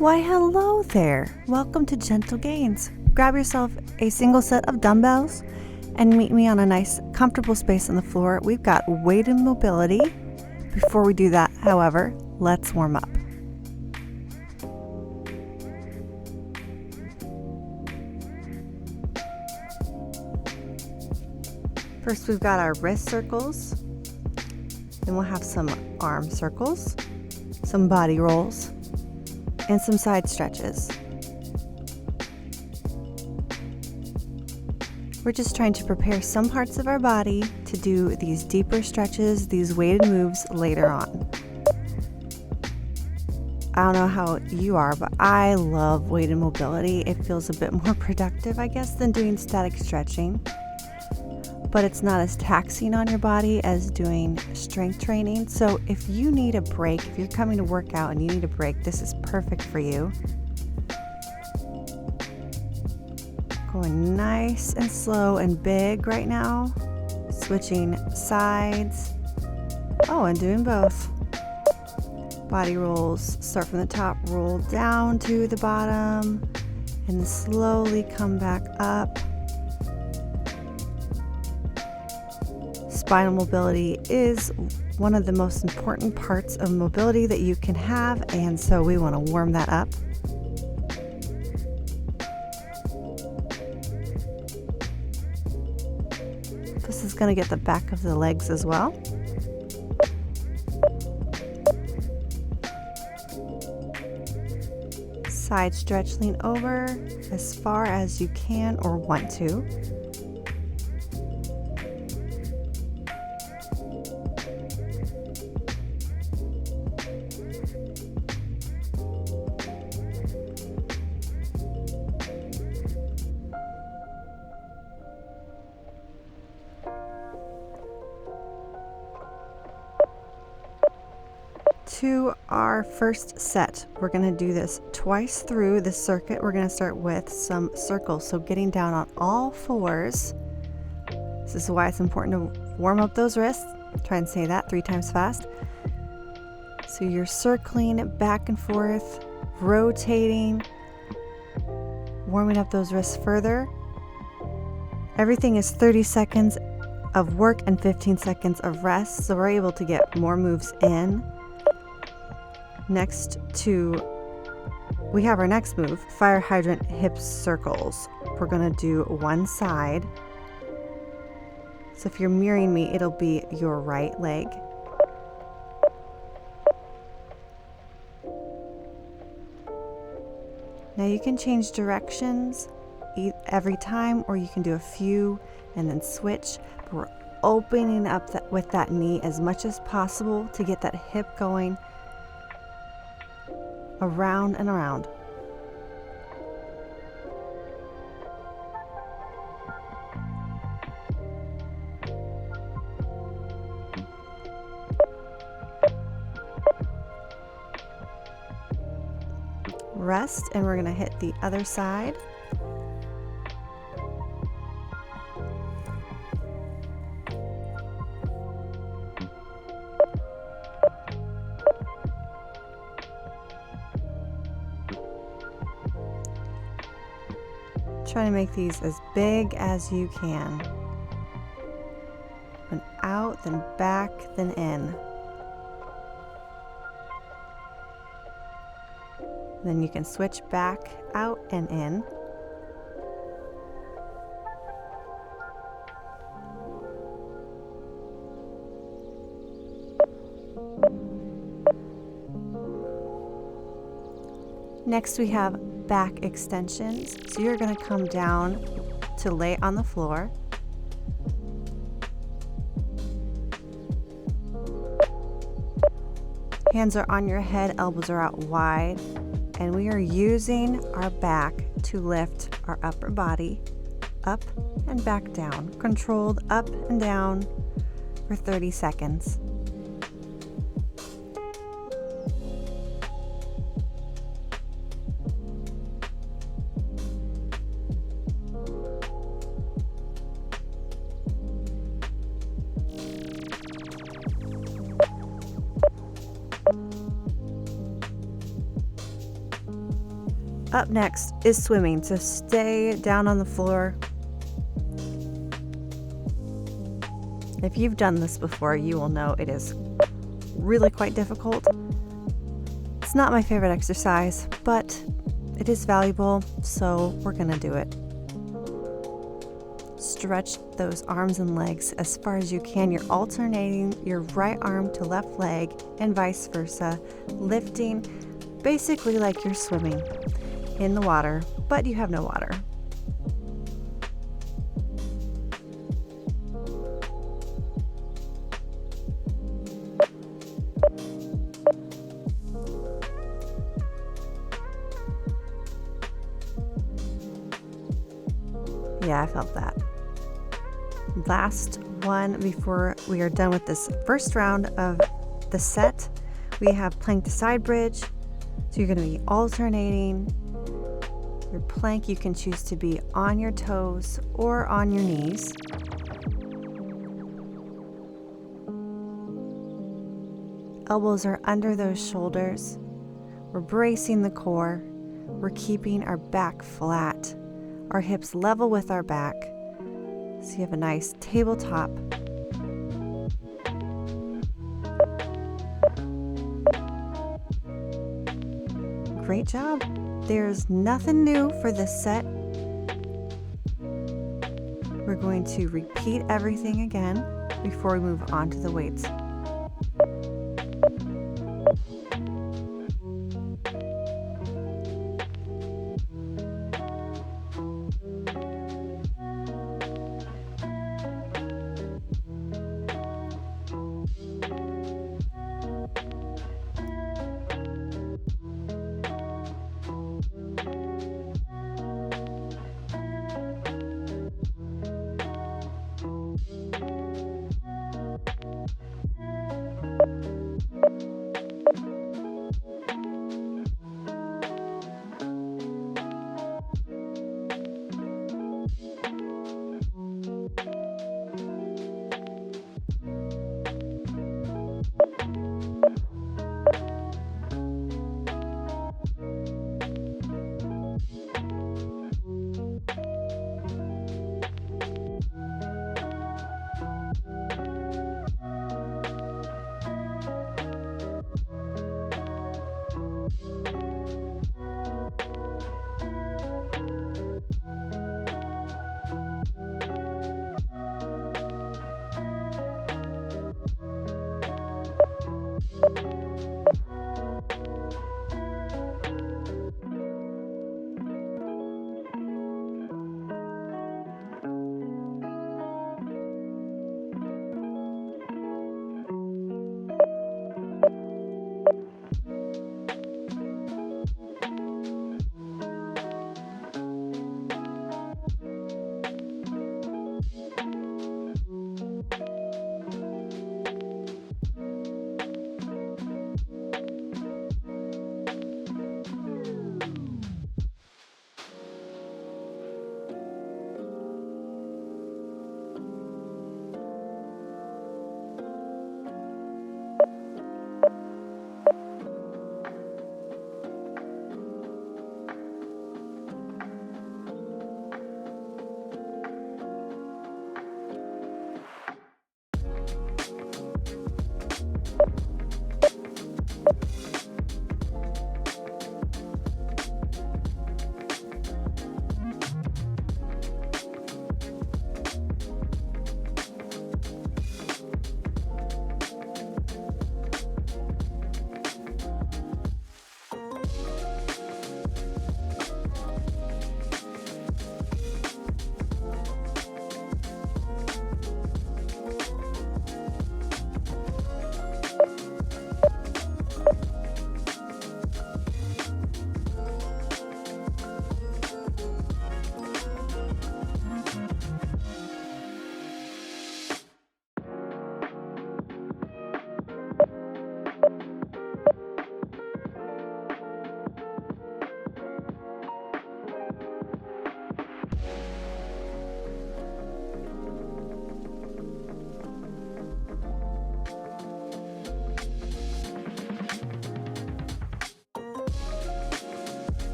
Why hello there! Welcome to Gentle Gains. Grab yourself a single set of dumbbells and meet me on a nice comfortable space on the floor. We've got weight and mobility. Before we do that, however, let's warm up. First we've got our wrist circles, then we'll have some arm circles, some body rolls, and some side stretches. We're just trying to prepare some parts of our body to do these deeper stretches, these weighted moves later on. I don't know how you are, but I love weighted mobility. It feels a bit more productive, I guess, than doing static stretching. But it's not as taxing on your body as doing strength training. So if you need a break, if you're coming to work out and you need a break, this is perfect for you. Going nice and slow and big right now. Switching sides. Oh, and doing both. Body rolls. Start from the top, roll down to the bottom, and slowly come back up. Spinal mobility is one of the most important parts of mobility that you can have, and so we want to warm that up. This is going to get the back of the legs as well. Side stretch, lean over as far as you can or want to. To our first set, we're going to do this twice through the circuit. We're going to start with some circles, so getting down on all fours. This is why it's important to warm up those wrists. Try and say that 3 times fast. So you're circling back and forth, rotating, warming up those wrists further. Everything is 30 seconds of work and 15 seconds of rest, so we're able to get more moves in. We have our next move, fire hydrant hip circles. We're going to do one side. So if you're mirroring me, it'll be your right leg. Now you can change directions every time, or you can do a few and then switch. But we're opening up with that knee as much as possible to get that hip going around and around. Rest, and we're going to hit the other side. Try to make these as big as you can. And out, then back, then in. Then you can switch back, out, and in. Next we have back extensions. So you're going to come down to lay on the floor. Hands are on your head, elbows are out wide, and we are using our back to lift our upper body up and back down, controlled up and down for 30 seconds. Up next is swimming, so stay down on the floor. If you've done this before, you will know it is really quite difficult. It's not my favorite exercise, but it is valuable, so we're gonna do it. Stretch those arms and legs as far as you can. You're alternating your right arm to left leg and vice versa, lifting basically like you're swimming in the water, but you have no water. Yeah, I felt that. Last one before we are done with this first round of the set. We have plank to side bridge. So you're going to be alternating. Your plank, you can choose to be on your toes or on your knees. Elbows are under those shoulders. We're bracing the core. We're keeping our back flat. Our hips level with our back. So you have a nice tabletop. Great job. There's nothing new for this set. We're going to repeat everything again before we move on to the weights.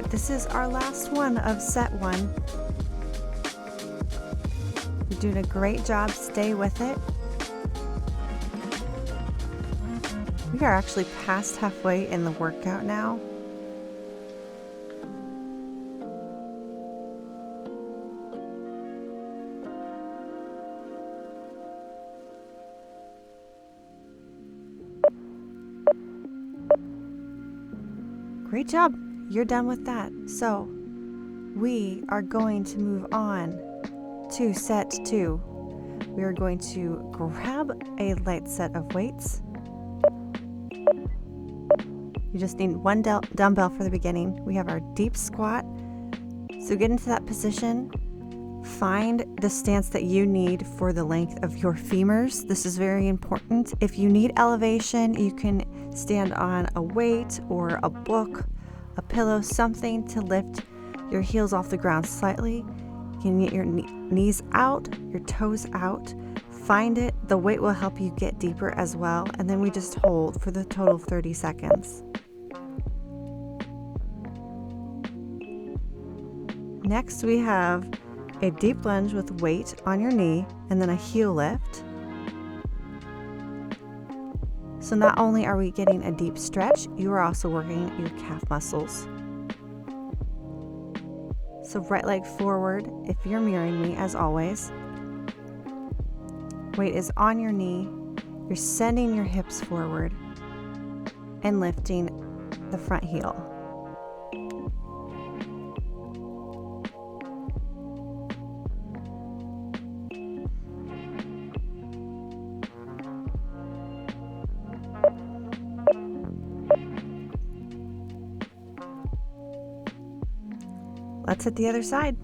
right, this is our last one of set 1. You're doing a great job. Stay with it. We are actually past halfway in the workout now. Great job. You're done with that. So we are going to move on to set 2. We are going to grab a light set of weights. You just need one dumbbell for the beginning. We have our deep squat. So get into that position. Find the stance that you need for the length of your femurs. This is very important. If you need elevation, you can stand on a weight or a book, a pillow, something to lift your heels off the ground slightly. You can get your knees out, your toes out. Find it. The weight will help you get deeper as well. And then we just hold for the total of 30 seconds. Next, we have a deep lunge with weight on your knee and then a heel lift. So not only are we getting a deep stretch, you are also working your calf muscles. So right leg forward if you're mirroring me, as always. Weight is on your knee. You're sending your hips forward and lifting the front heel. Let's hit the other side.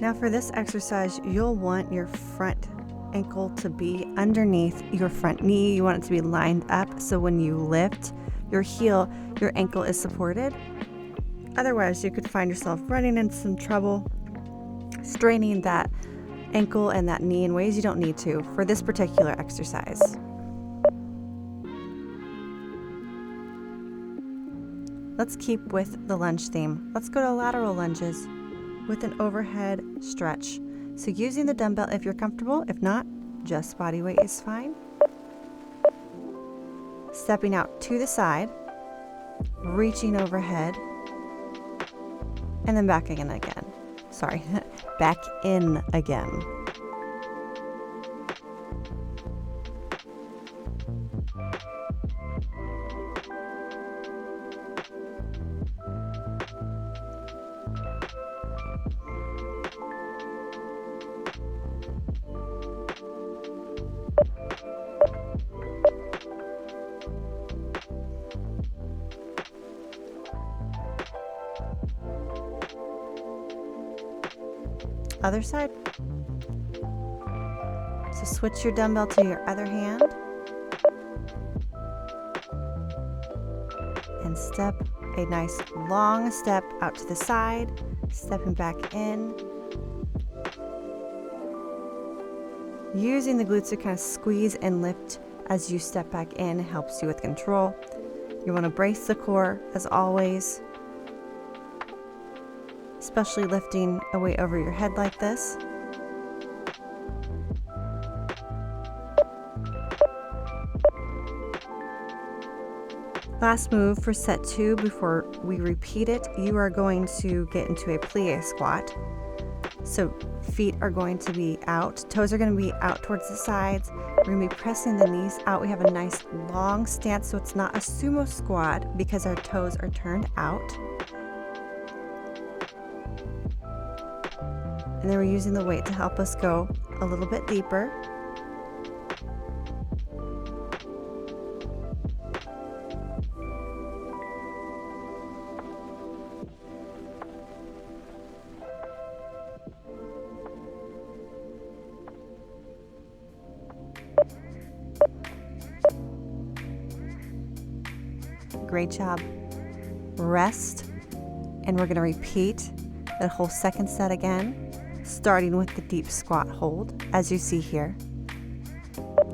Now for this exercise, you'll want your front ankle to be underneath your front knee. You want it to be lined up so when you lift your heel, your ankle is supported. Otherwise, you could find yourself running into some trouble, straining that ankle and that knee in ways you don't need to for this particular exercise. Let's keep with the lunge theme. Let's go to lateral lunges with an overhead stretch. So using the dumbbell if you're comfortable. If not, just body weight is fine. Stepping out to the side, reaching overhead, and then back in again. Sorry, back in again. Other side. So switch your dumbbell to your other hand and step a nice long step out to the side, stepping back in. Using the glutes to kind of squeeze and lift as you step back in helps you with control. You want to brace the core as always, especially lifting a weight over your head like this. Last move for set 2 before we repeat it, you are going to get into a plie squat. So feet are going to be out, toes are going to be out towards the sides. We're going to be pressing the knees out. We have a nice long stance, so it's not a sumo squat because our toes are turned out. And then we're using the weight to help us go a little bit deeper. Great job. Rest, and we're going to repeat that whole second set again, starting with the deep squat hold, as you see here.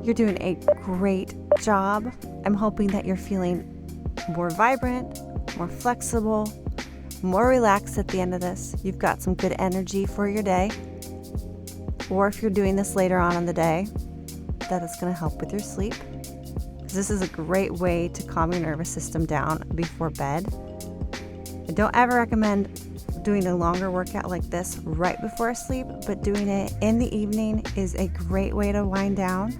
You're doing a great job. I'm hoping that you're feeling more vibrant, more flexible, more relaxed at the end of this. You've got some good energy for your day. Or if you're doing this later on in the day, that is going to help with your sleep. This is a great way to calm your nervous system down before bed. I don't ever recommend doing a longer workout like this right before sleep, but doing it in the evening is a great way to wind down.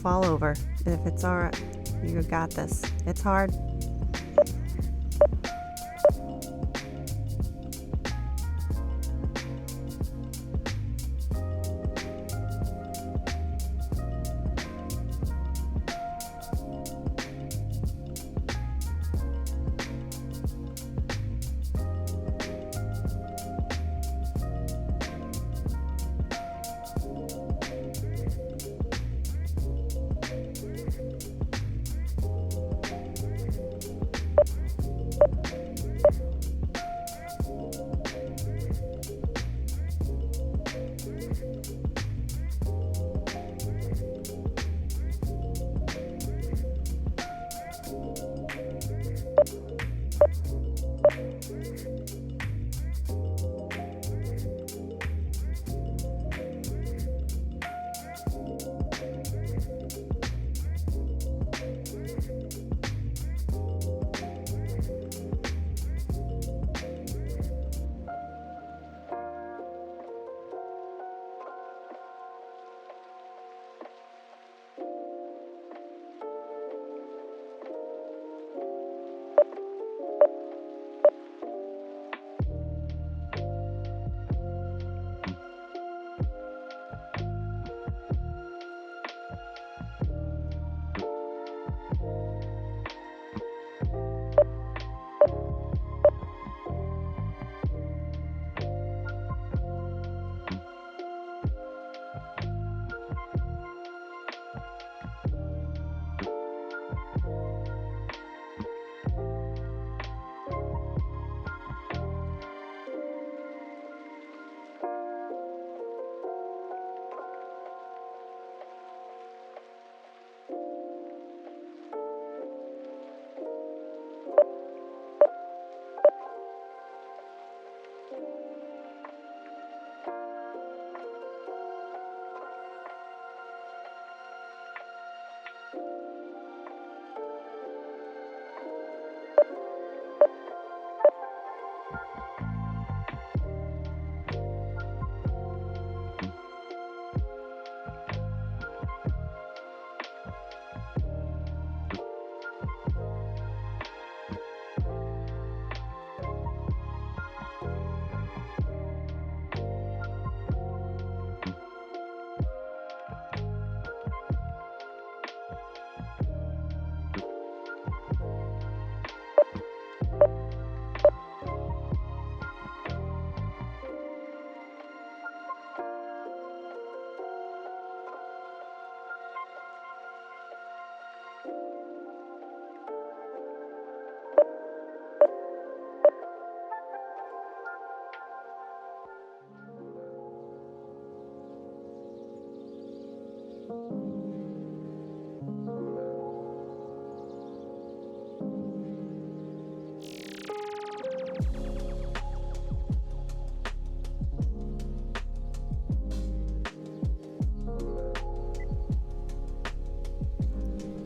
Fall over. If it's all right, you got this. It's hard.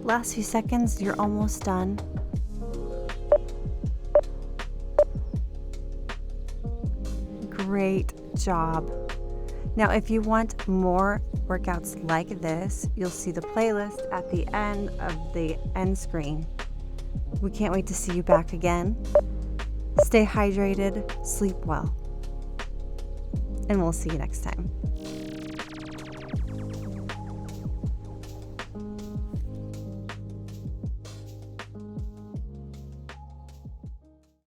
Last few seconds, you're almost done. Great job. Now, if you want more workouts like this, you'll see the playlist at the end of the end screen. We can't wait to see you back again. Stay hydrated, sleep well, and we'll see you next time.